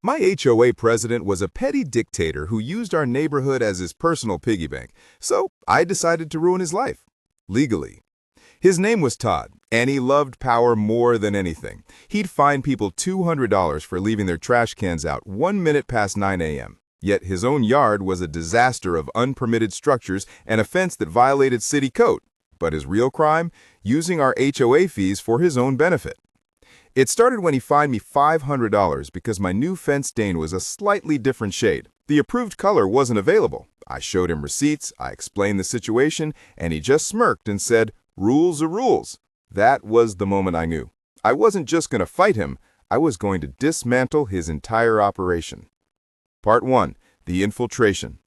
My HOA president was a petty dictator who used our neighborhood as his personal piggy bank, so I decided to ruin his life. Legally. His name was Todd, and he loved power more than anything. He'd fine people $200 for leaving their trash cans out 1 minute past 9 a.m. Yet his own yard was a disaster of unpermitted structures and a fence that violated city code. But his real crime? Using our HOA fees for his own benefit. It started when he fined me $500 because my new fence stain was a slightly different shade. The approved color wasn't available. I showed him receipts, I explained the situation, and he just smirked and said, "Rules are rules." That was the moment I knew. I wasn't just going to fight him, I was going to dismantle his entire operation. Part 1. The Infiltration.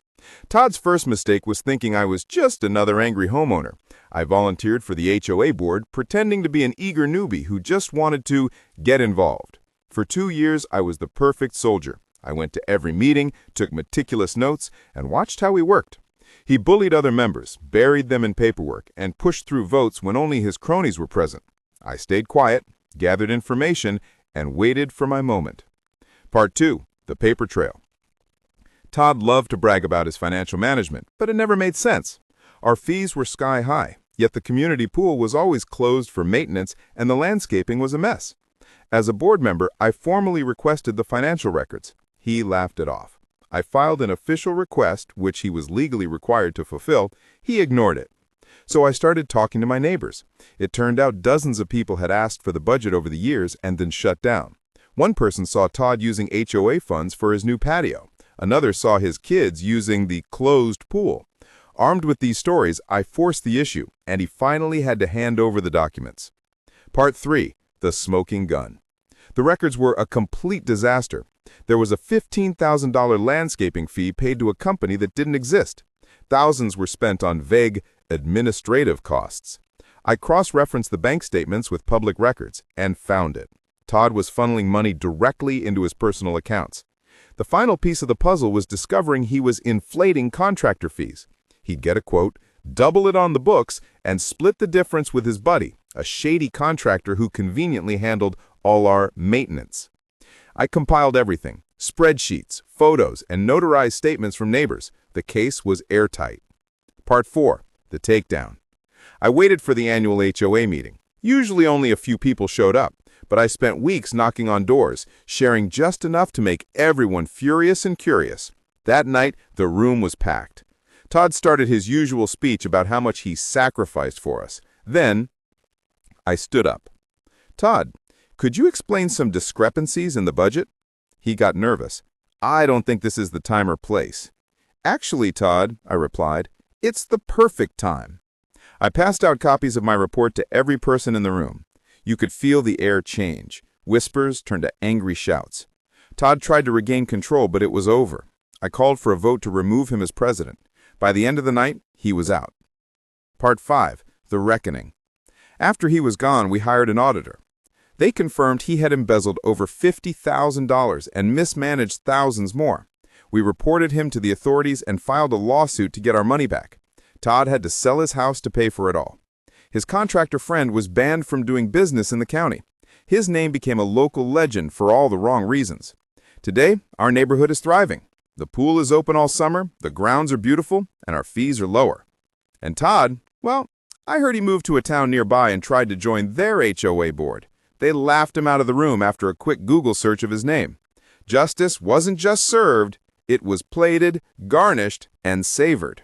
Todd's first mistake was thinking I was just another angry homeowner. I volunteered for the HOA board, pretending to be an eager newbie who just wanted to get involved. For 2 years, I was the perfect soldier. I went to every meeting, took meticulous notes, and watched how he worked. He bullied other members, buried them in paperwork, and pushed through votes when only his cronies were present. I stayed quiet, gathered information, and waited for my moment. Part 2. The Paper Trail. Todd loved to brag about his financial management, but it never made sense. Our fees were sky high, yet the community pool was always closed for maintenance and the landscaping was a mess. As a board member, I formally requested the financial records. He laughed it off. I filed an official request, which he was legally required to fulfill. He ignored it. So I started talking to my neighbors. It turned out dozens of people had asked for the budget over the years and then shut down. One person saw Todd using HOA funds for his new patio. Another saw his kids using the closed pool. Armed with these stories, I forced the issue, and he finally had to hand over the documents. Part 3. The Smoking Gun. The records were a complete disaster. There was a $15,000 landscaping fee paid to a company that didn't exist. Thousands were spent on vague, administrative costs. I cross-referenced the bank statements with public records and found it. Todd was funneling money directly into his personal accounts. The final piece of the puzzle was discovering he was inflating contractor fees. He'd get a quote, double it on the books, and split the difference with his buddy, a shady contractor who conveniently handled all our maintenance. I compiled everything, spreadsheets, photos, and notarized statements from neighbors. The case was airtight. Part 4. The Takedown. I waited for the annual HOA meeting. Usually only a few people showed up, but I spent weeks knocking on doors, sharing just enough to make everyone furious and curious. That night, the room was packed. Todd started his usual speech about how much he sacrificed for us. Then, I stood up. "Todd, could you explain some discrepancies in the budget?" He got nervous. "I don't think this is the time or place." "Actually, Todd," I replied, "it's the perfect time." I passed out copies of my report to every person in the room. You could feel the air change. Whispers turned to angry shouts. Todd tried to regain control, but it was over. I called for a vote to remove him as president. By the end of the night, he was out. Part 5. The Reckoning. After he was gone, we hired an auditor. They confirmed he had embezzled over $50,000 and mismanaged thousands more. We reported him to the authorities and filed a lawsuit to get our money back. Todd had to sell his house to pay for it all. His contractor friend was banned from doing business in the county. His name became a local legend for all the wrong reasons. Today, our neighborhood is thriving. The pool is open all summer, the grounds are beautiful, and our fees are lower. And Todd, well, I heard he moved to a town nearby and tried to join their HOA board. They laughed him out of the room after a quick Google search of his name. Justice wasn't just served, it was plated, garnished, and savored.